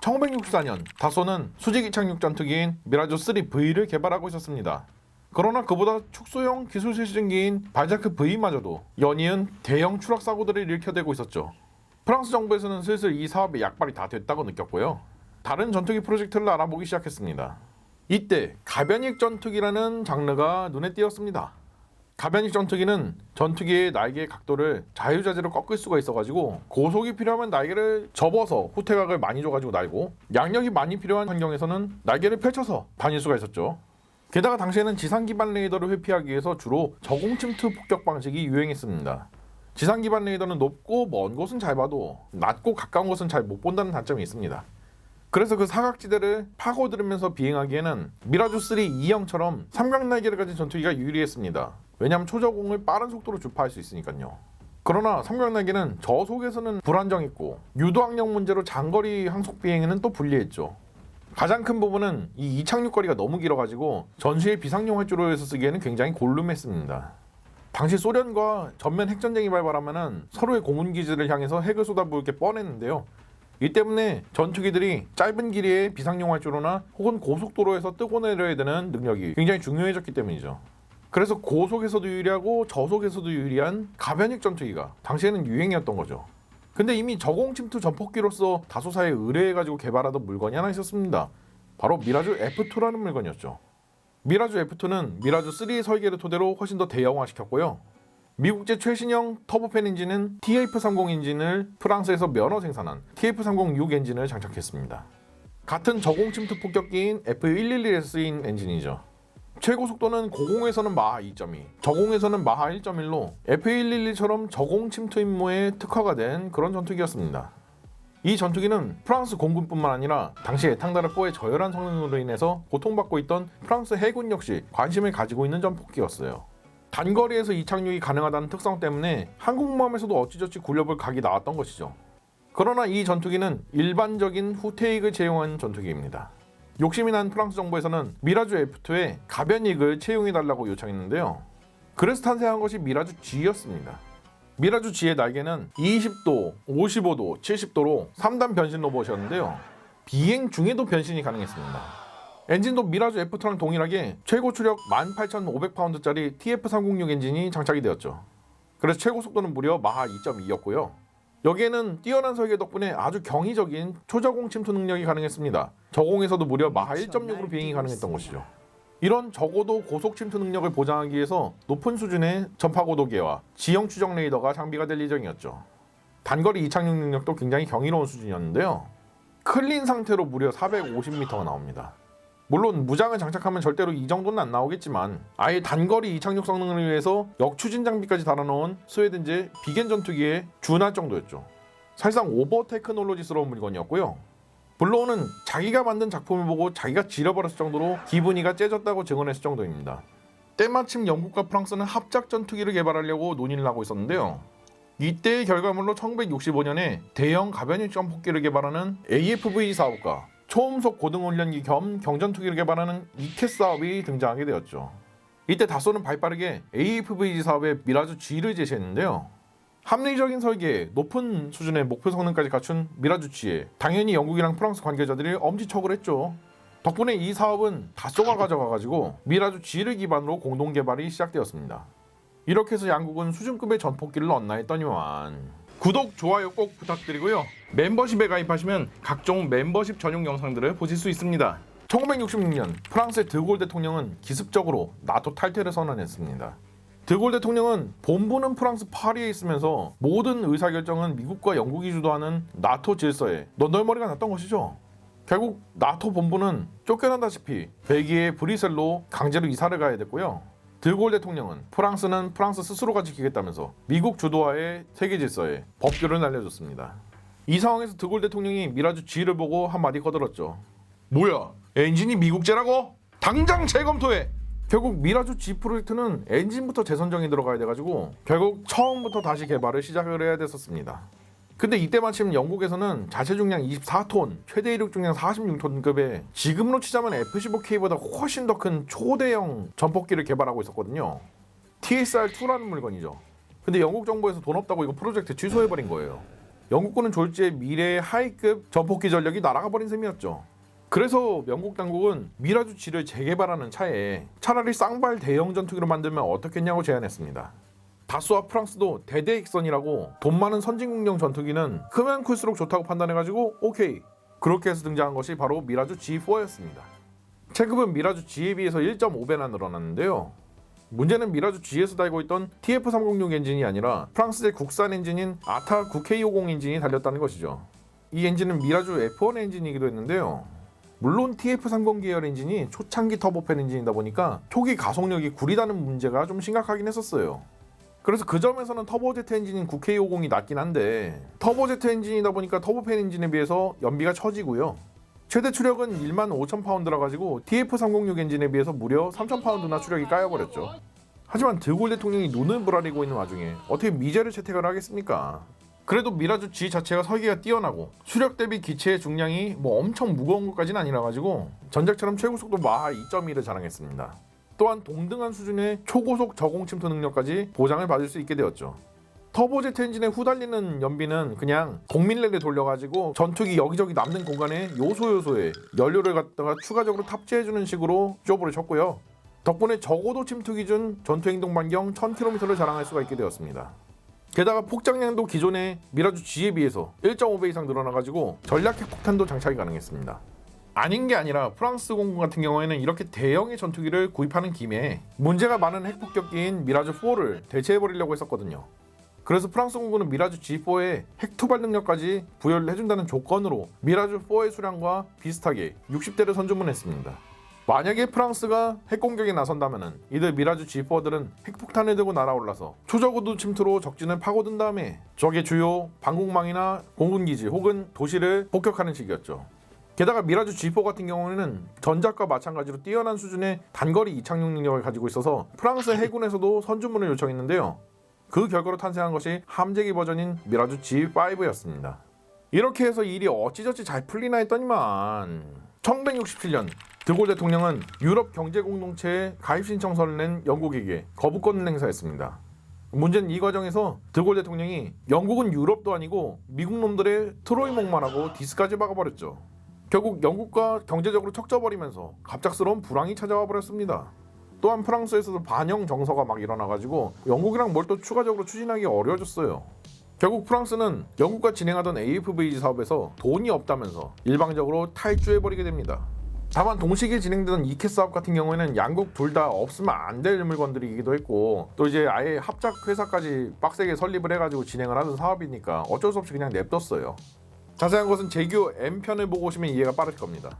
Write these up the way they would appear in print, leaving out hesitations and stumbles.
1964년 다소는 수직 이착륙 전투기인 미라주 3V를 개발하고 있었습니다. 그러나 그보다 축소형 기술 실증기인 발자크 V마저도 연이은 대형 추락 사고들을 일으켜대고 있었죠. 프랑스 정부에서는 슬슬 이 사업의 약발이 다 됐다고 느꼈고요. 다른 전투기 프로젝트를 알아보기 시작했습니다. 이때 가변익 전투기라는 장르가 눈에 띄었습니다. 가변익 전투기는 전투기의 날개의 각도를 자유자재로 꺾을 수가 있어가지고 고속이 필요하면 날개를 접어서 후퇴각을 많이 줘가지고 날고, 양력이 많이 필요한 환경에서는 날개를 펼쳐서 다닐 수가 있었죠. 게다가 당시에는 지상 기반 레이더를 회피하기 위해서 주로 저공 침투 폭격 방식이 유행했습니다. 지상 기반 레이더는 높고 먼 곳은 잘 봐도 낮고 가까운 곳은 잘 못 본다는 단점이 있습니다. 그래서 그 사각지대를 파고들으면서 비행하기에는 미라주 3 2형처럼 삼각 날개를 가진 전투기가 유리했습니다. 왜냐하면 초저공을 빠른 속도로 주파할 수 있으니까요. 그러나 삼각 날개는 저속에서는 불안정했고 유도항력 문제로 장거리 항속 비행에는 또 불리했죠. 가장 큰 부분은 이 이착륙거리가 너무 길어가지고 전시의 비상용 활주로에서 쓰기에는 굉장히 곤름했습니다. 당시 소련과 전면 핵전쟁이 발발하면 서로의 공군기지를 향해서 핵을 쏟아부을 게 뻔했는데요. 이 때문에 전투기들이 짧은 길이의 비상용 활주로나 혹은 고속도로에서 뜨고 내려야 되는 능력이 굉장히 중요해졌기 때문이죠. 그래서 고속에서도 유리하고 저속에서도 유리한 가변익 전투기가 당시에는 유행이었던 거죠. 근데 이미 저공 침투 전폭기로서 다소사에 의뢰해가지고 개발하던 물건이 하나 있었습니다. 바로 미라주 F2라는 물건이었죠. 미라주 F2는 미라주 3의 설계를 토대로 훨씬 더 대형화시켰고요. 미국제 최신형 터보팬 엔진은 TF30 엔진을 프랑스에서 면허 생산한 TF306 엔진을 장착했습니다. 같은 저공 침투 폭격기인 F111에 쓰인 엔진이죠. 최고 속도는 고공에서는 마하 2.2, 저공에서는 마하 1.1로 F111처럼 저공 침투 임무에 특화가 된 그런 전투기였습니다. 이 전투기는 프랑스 공군뿐만 아니라 당시 에탕다르포의 저열한 성능으로 인해서 고통받고 있던 프랑스 해군 역시 관심을 가지고 있는 전폭기였어요. 단거리에서 이착륙이 가능하다는 특성 때문에 항공모함에서도 어찌저찌 굴려볼 각이 나왔던 것이죠. 그러나 이 전투기는 일반적인 후퇴익을 채용한 전투기입니다. 욕심이 난 프랑스 정부에서는 미라주 F2에 가변익을 채용해달라고 요청했는데요. 그래서 탄생한 것이 미라주 G였습니다. 미라주 G의 날개는 20도, 55도, 70도로 3단 변신 로봇이었는데요. 비행 중에도 변신이 가능했습니다. 엔진도 미라주 F2랑 동일하게 최고 추력 18,500파운드짜리 TF306 엔진이 장착이 되었죠. 그래서 최고 속도는 무려 마하 2.2였고요. 여기에는 뛰어난 설계 덕분에 아주 경이적인 초저공 침투 능력이 가능했습니다. 저공에서도 무려 마하 1.6으로 비행이 가능했던 것이죠. 이런 저고도 고속 침투 능력을 보장하기 위해서 높은 수준의 전파고도계와 지형 추적 레이더가 장비가 될 예정이었죠. 단거리 이착륙 능력도 굉장히 경이로운 수준이었는데요. 클린 상태로 무려 450m가 나옵니다. 물론 무장을 장착하면 절대로 이 정도는 안 나오겠지만 아예 단거리 이착륙 성능을 위해서 역추진 장비까지 달아놓은 스웨덴제 비겐 전투기에 준할 정도였죠. 사실상 오버 테크놀로지스러운 물건이었고요. 블로우는 자기가 만든 작품을 보고 자기가 지려버렸을 정도로 기분이가 째졌다고 증언했을 정도입니다. 때마침 영국과 프랑스는 합작 전투기를 개발하려고 논의를 하고 있었는데요. 이때의 결과물로 1965년에 대형 가변익 전폭기를 개발하는 AFV 사업과 초음속 고등훈련기 겸 경전투기를 개발하는 이켓 사업이 등장하게 되었죠. 이때 다소는 발빠르게 AFV 사업에 미라주 G를 제시했는데요. 합리적인 설계에 높은 수준의 목표 성능까지 갖춘 미라주 G에 당연히 영국이랑 프랑스 관계자들이 엄지척을 했죠. 덕분에 이 사업은 다소가 가져가가지고 미라주 G를 기반으로 공동 개발이 시작되었습니다. 이렇게 해서 양국은 수준급의 전폭기를 얻나 했더니만 구독, 좋아요 꼭 부탁드리고요. 멤버십에 가입하시면 각종 멤버십 전용 영상들을 보실 수 있습니다. 1966년 프랑스의 드골 대통령은 기습적으로 나토 탈퇴를 선언했습니다. 드골 대통령은 본부는 프랑스 파리에 있으면서 모든 의사결정은 미국과 영국이 주도하는 나토 질서에 넌덜머리가 났던 것이죠. 결국 나토 본부는 쫓겨난다시피 벨기에 브뤼셀로 강제로 이사를 가야 됐고요. 드골 대통령은 프랑스는 프랑스 스스로가 지키겠다면서 미국 주도하의 세계 질서에 법규를 날려줬습니다. 이 상황에서 드골 대통령이 미라주 G를 보고 한마디 거들었죠. 뭐야, 엔진이 미국제라고? 당장 재검토해! 결국 미라주 G 프로젝트는 엔진부터 재선정이 들어가야 돼가지고 결국 처음부터 다시 개발을 시작을 해야 됐었습니다. 근데 이때 마침 영국에서는 자체 중량 24톤, 최대 이륙 중량 46톤급의 지금으로 치자면 F-15K보다 훨씬 더 큰 초대형 전폭기를 개발하고 있었거든요. TSR-2라는 물건이죠. 근데 영국 정부에서 돈 없다고 이거 프로젝트 취소해버린 거예요. 영국군은 졸지에 미래의 하이급 전폭기 전력이 날아가 버린 셈이었죠. 그래서 영국 당국은 미라주 G를 재개발하는 차에 차라리 쌍발 대형 전투기로 만들면 어떻겠냐고 제안했습니다. 다수와 프랑스도 대대익선이라고 돈 많은 선진국용 전투기는 크면 클수록 좋다고 판단해가지고 오케이, 그렇게 해서 등장한 것이 바로 미라주 G4였습니다. 체급은 미라주 G에 비해서 1.5배나 늘어났는데요. 문제는 미라주 G에서 달고 있던 TF306 엔진이 아니라 프랑스의 국산 엔진인 아타 9K50 엔진이 달렸다는 것이죠. 이 엔진은 미라주 F1 엔진이기도 했는데요. 물론 TF30 계열 엔진이 초창기 터보팬 엔진이다 보니까 초기 가속력이 구리다는 문제가 좀 심각하긴 했었어요. 그래서 그 점에서는 터보제트 엔진인 9K50이 낫긴 한데 터보제트 엔진이다 보니까 터보팬 엔진에 비해서 연비가 처지고요. 최대 추력은 15,000파운드라 가지고 TF306 엔진에 비해서 무려 3,000파운드나 추력이 까여버렸죠. 하지만 드골 대통령이 눈을 부라리고 있는 와중에 어떻게 미제를 채택을 하겠습니까? 그래도 미라주 G 자체가 설계가 뛰어나고 수력 대비 기체의 중량이 엄청 무거운 것까지는 아니라 가지고 전작처럼 최고속도 마하 2.1을 자랑했습니다. 또한 동등한 수준의 초고속 저공 침투 능력까지 보장을 받을 수 있게 되었죠. 터보제트 엔진에 후달리는 연비는 그냥 공밀레를 돌려가지고 전투기 여기저기 남는 공간에 요소에 연료를 갖다가 추가적으로 탑재해주는 식으로 조브를 쳤고요. 덕분에 적어도 침투 기준 전투행동 반경 1000km를 자랑할 수가 있게 되었습니다. 게다가 폭장량도 기존의 미라주 G에 비해서 1.5배 이상 늘어나가지고 전략 핵폭탄도 장착이 가능했습니다. 아닌 게 아니라 프랑스 공군 같은 경우에는 이렇게 대형의 전투기를 구입하는 김에 문제가 많은 핵폭격기인 미라주 4를 대체해버리려고 했었거든요. 그래서 프랑스 공군은 미라주 G4에 핵투발 능력까지 부여를 해준다는 조건으로 미라주 4의 수량과 비슷하게 60대를 선주문했습니다. 만약에 프랑스가 핵공격에 나선다면 이들 미라주 G4들은 핵폭탄을 들고 날아올라서 초저고도 침투로 적진을 파고든 다음에 적의 주요 방공망이나 공군기지 혹은 도시를 폭격하는 식이었죠. 게다가 미라주 G4 같은 경우에는 전작과 마찬가지로 뛰어난 수준의 단거리 이착륙 능력을 가지고 있어서 프랑스 해군에서도 선주문을 요청했는데요. 그 결과로 탄생한 것이 함재기 버전인 미라주 G5였습니다. 이렇게 해서 일이 어찌저찌 잘 풀리나 했더니만 1967년 드골 대통령은 유럽 경제공동체에 가입 신청서를 낸 영국에게 거부권을 행사했습니다. 문제는 이 과정에서 드골 대통령이 영국은 유럽도 아니고 미국 놈들의 트로이 목마라고 디스까지 박아버렸죠. 결국 영국과 경제적으로 척져버리면서 갑작스러운 불황이 찾아와 버렸습니다. 또한 프랑스에서도 반영 정서가 막 일어나가지고 영국이랑 뭘 또 추가적으로 추진하기 어려워졌어요. 결국 프랑스는 영국과 진행하던 AFVG 사업에서 돈이 없다면서 일방적으로 탈주해버리게 됩니다. 다만 동시기에 진행되던 이켓 사업 같은 경우에는 양국 둘 다 없으면 안 될 물건들이기도 했고 또 이제 아예 합작 회사까지 빡세게 설립을 해가지고 진행을 하던 사업이니까 어쩔 수 없이 그냥 냅뒀어요. 자세한 것은 제규 M편을 보고 오시면 이해가 빠를 겁니다.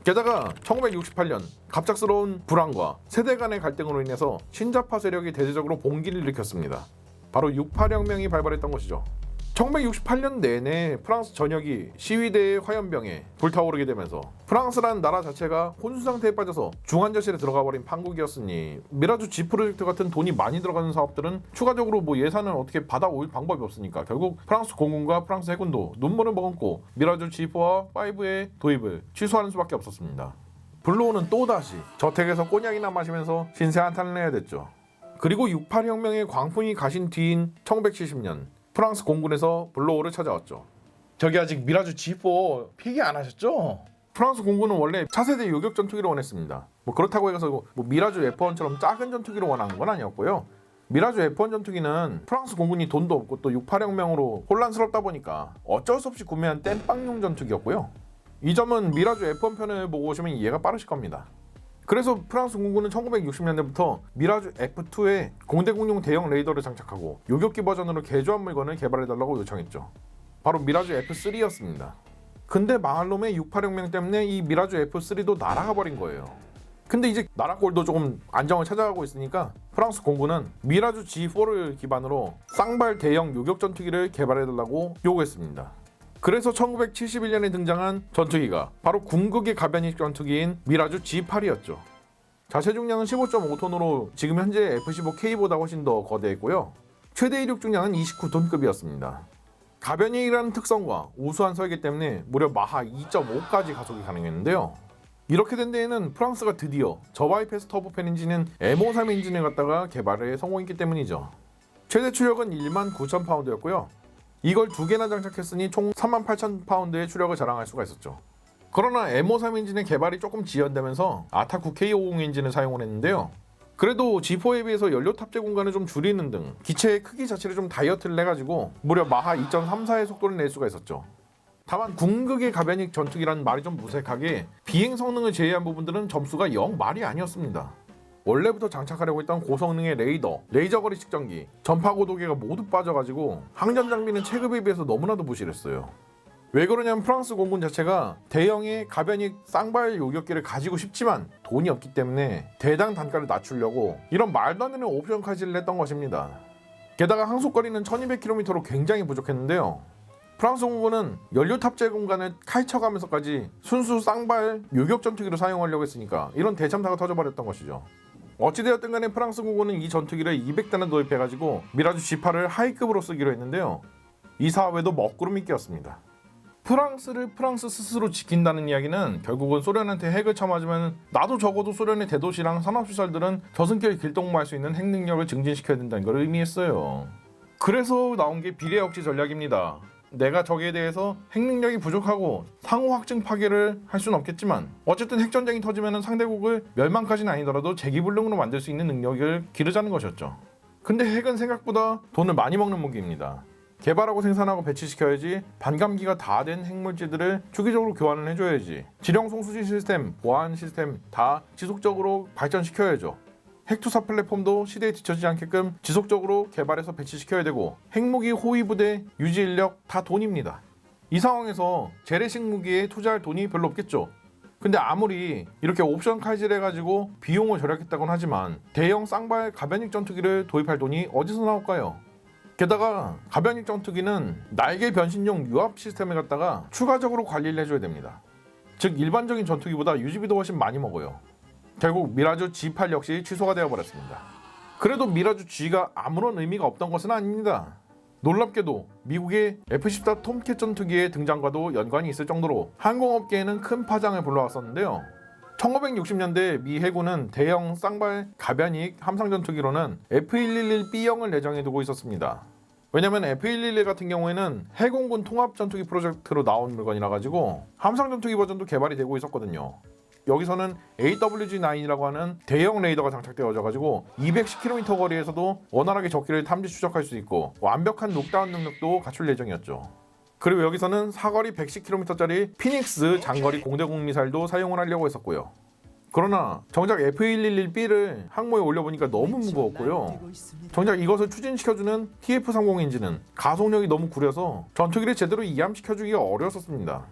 게다가 1968년 갑작스러운 불황과 세대 간의 갈등으로 인해서 신자파 세력이 대대적으로 봉기를 일으켰습니다. 바로 68혁명이 발발했던 것이죠. 1968년 내내 프랑스 전역이 시위대의 화염병에 불타오르게 되면서 프랑스라는 나라 자체가 혼수 상태에 빠져서 중환자실에 들어가 버린 판국이었으니 미라주 G 프로젝트 같은 돈이 많이 들어가는 사업들은 추가적으로 예산을 어떻게 받아올 방법이 없으니까 결국 프랑스 공군과 프랑스 해군도 눈물을 머금고 미라주 G4와 5의 도입을 취소하는 수밖에 없었습니다. 블로우는 또다시 저택에서 꼬냑이나 마시면서 신세 한탄을 해야 됐죠. 그리고 68혁명의 광풍이 가신 뒤인 1970년 프랑스 공군에서 블로우를 찾아왔죠. 저기 아직 미라주 G4 폐기 안 하셨죠? 프랑스 공군은 원래 차세대 요격 전투기를 원했습니다. 그렇다고 해서 미라주 F1처럼 작은 전투기를 원하는 건 아니었고요. 미라주 F1 전투기는 프랑스 공군이 돈도 없고 또 68혁명으로 혼란스럽다 보니까 어쩔 수 없이 구매한 땜빵용 전투기였고요. 이 점은 미라주 F1 편을 보고 오시면 이해가 빠르실 겁니다. 그래서 프랑스 공군은 1960년대부터 미라주 F2에 공대공용 대형 레이더를 장착하고 요격기 버전으로 개조한 물건을 개발해달라고 요청했죠. 바로 미라주 F3였습니다. 근데 망할 놈의 68혁명 때문에 이 미라주 F3도 날아가 버린 거예요. 근데 이제 나라 꼴도 조금 안정을 찾아가고 있으니까 프랑스 공군은 미라주 G4를 기반으로 쌍발 대형 요격 전투기를 개발해달라고 요구했습니다. 그래서 1971년에 등장한 전투기가 바로 궁극의 가변익 전투기인 미라주 G8이었죠. 자체 중량은 15.5톤으로 지금 현재 F-15K보다 훨씬 더 거대했고요. 최대 이륙 중량은 29톤급이었습니다. 가변익이라는 특성과 우수한 설계 때문에 무려 마하 2.5까지 가속이 가능했는데요. 이렇게 된 데에는 프랑스가 드디어 저바이패스 터보팬 엔진인 M53 엔진을 갖다가 개발에 성공했기 때문이죠. 최대 추력은 19,000파운드였고요. 이걸 2개나 장착했으니 총 38,000파운드의 추력을 자랑할 수가 있었죠. 그러나 M53 엔진의 개발이 조금 지연되면서 아타9 K50 엔진을 사용을 했는데요. 그래도 G4에 비해서 연료 탑재 공간을 좀 줄이는 등 기체의 크기 자체를 좀 다이어트를 해가지고 무려 마하 2.34의 속도를 낼 수가 있었죠. 다만 궁극의 가변익 전투기라는 말이 좀 무색하게 비행 성능을 제외한 부분들은 점수가 영 말이 아니었습니다. 원래부터 장착하려고 했던 고성능의 레이더, 레이저거리 측정기, 전파고도계가 모두 빠져가지고 항전 장비는 체급에 비해서 너무나도 부실했어요. 왜 그러냐면 프랑스 공군 자체가 대형의 가변익 쌍발 요격기를 가지고 싶지만 돈이 없기 때문에 대당 단가를 낮추려고 이런 말도 안 되는 옵션 카지를 했던 것입니다. 게다가 항속거리는 1200km로 굉장히 부족했는데요. 프랑스 공군은 연료 탑재 공간을 칼쳐가면서까지 순수 쌍발 요격 전투기로 사용하려고 했으니까 이런 대참사가 터져버렸던 것이죠. 어찌되었든 간에 프랑스 공군은 이 전투기를 200대나 도입해가지고 미라주 G8을 하이급으로 쓰기로 했는데요. 이 사업에도 먹구름이 끼었습니다. 프랑스를 프랑스 스스로 지킨다는 이야기는 결국은 소련한테 핵을 쳐맞으면 나도 적어도 소련의 대도시랑 산업시설들은 저승길 길동무할 수 있는 핵 능력을 증진시켜야 된다는 걸 의미했어요. 그래서 나온 게 비례억지 전략입니다. 내가 적에 대해서 핵 능력이 부족하고 상호 확증 파괴를 할 수는 없겠지만 어쨌든 핵전쟁이 터지면 상대국을 멸망까지는 아니더라도 재기불능으로 만들 수 있는 능력을 기르자는 것이었죠. 근데 핵은 생각보다 돈을 많이 먹는 무기입니다. 개발하고 생산하고 배치시켜야지, 반감기가 다 된 핵물질들을 주기적으로 교환을 해줘야지, 지령 송수지 시스템, 보안 시스템 다 지속적으로 발전시켜야죠. 핵투사 플랫폼도 시대에 뒤처지지 않게끔 지속적으로 개발해서 배치시켜야 되고, 핵무기 호위 부대 유지 인력 다 돈입니다. 이 상황에서 재래식 무기에 투자할 돈이 별로 없겠죠. 근데 아무리 이렇게 옵션 칼질 해가지고 비용을 절약했다곤 하지만 대형 쌍발 가변익 전투기를 도입할 돈이 어디서 나올까요? 게다가 가변익 전투기는 날개 변신용 유압 시스템을 갖다가 추가적으로 관리를 해줘야 됩니다. 즉 일반적인 전투기보다 유지비도 훨씬 많이 먹어요. 결국 미라주 G8 역시 취소가 되어버렸습니다. 그래도 미라주 G가 아무런 의미가 없던 것은 아닙니다. 놀랍게도 미국의 F-14 톰캣 전투기의 등장과도 연관이 있을 정도로 항공업계에는 큰 파장을 불러왔었는데요. 1960년대 미 해군은 대형 쌍발 가변익 함상 전투기로는 F111B형을 내정해두고 있었습니다. 왜냐면 F111 같은 경우에는 해공군 통합 전투기 프로젝트로 나온 물건이라 가지고 함상 전투기 버전도 개발이 되고 있었거든요. 여기서는 AWG-9이라고 하는 대형 레이더가 장착되어져 가지고 210km 거리에서도 원활하게 적기를 탐지 추적할 수 있고 완벽한 록다운 능력도 갖출 예정이었죠. 그리고 여기서는 사거리 110km짜리 피닉스 장거리 공대공 미사일도 사용을 하려고 했었고요. 그러나 정작 F111B를 항모에 올려보니까 너무 무거웠고요. 정작 이것을 추진시켜주는 TF30 엔진은 가속력이 너무 구려서 전투기를 제대로 이함시켜주기가 어려웠었습니다.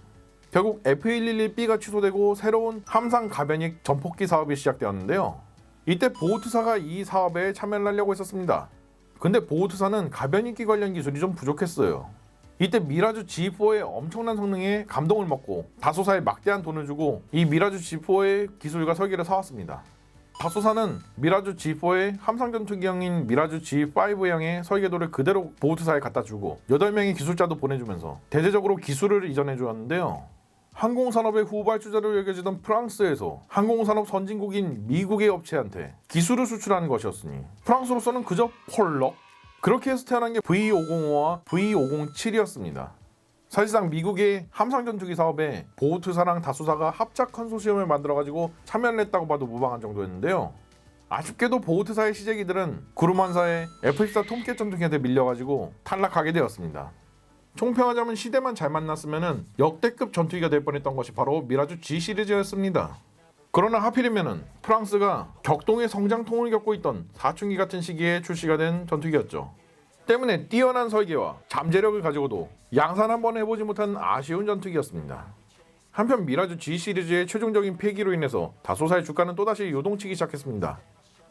결국 F111B가 취소되고 새로운 함상 가변익 전폭기 사업이 시작되었는데요. 이때 보호투사가 이 사업에 참여를 하려고 했었습니다. 근데 보호투사는 가변익기 관련 기술이 좀 부족했어요. 이때 미라주 G4의 엄청난 성능에 감동을 먹고 다소사에 막대한 돈을 주고 이 미라주 G4의 기술과 설계를 사왔습니다. 다소사는 미라주 G4의 함상전투기형인 미라주 G5형의 설계도를 그대로 보호투사에 갖다 주고 8명의 기술자도 보내주면서 대대적으로 기술을 이전해 주었는데요. 항공산업의 후발주자로 여겨지던 프랑스에서 항공산업 선진국인 미국의 업체한테 기술을 수출하는 것이었으니 프랑스로서는 그저 펄럭? 그렇게 해서 태어난 게 V505와 V507이었습니다. 사실상 미국의 함상전투기 사업에 보호투사랑 다소사가 합작 컨소시엄을 만들어가지고 참여를 했다고 봐도 무방한 정도였는데요. 아쉽게도 보호투사의 시제기들은 구르만사의 F-14 톰캣 전투기한테 밀려가지고 탈락하게 되었습니다. 총평하자면 시대만 잘 만났으면 역대급 전투기가 될 뻔했던 것이 바로 미라주 G 시리즈였습니다. 그러나 하필이면 프랑스가 격동의 성장통을 겪고 있던 사춘기 같은 시기에 출시가 된 전투기였죠. 때문에 뛰어난 설계와 잠재력을 가지고도 양산 한번 해보지 못한 아쉬운 전투기였습니다. 한편 미라주 G 시리즈의 최종적인 폐기로 인해서 다소사의 주가는 또다시 요동치기 시작했습니다.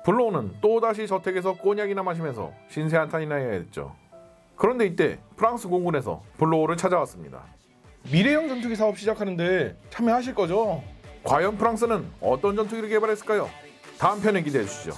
블로우는 또다시 저택에서 꼬냑이나 마시면서 신세 한탄이나 해야 했죠. 그런데 이때 프랑스 공군에서 블로우를 찾아왔습니다. 미래형 전투기 사업 시작하는데 참여하실 거죠? 과연 프랑스는 어떤 전투기를 개발했을까요? 다음 편에 기대해 주시죠.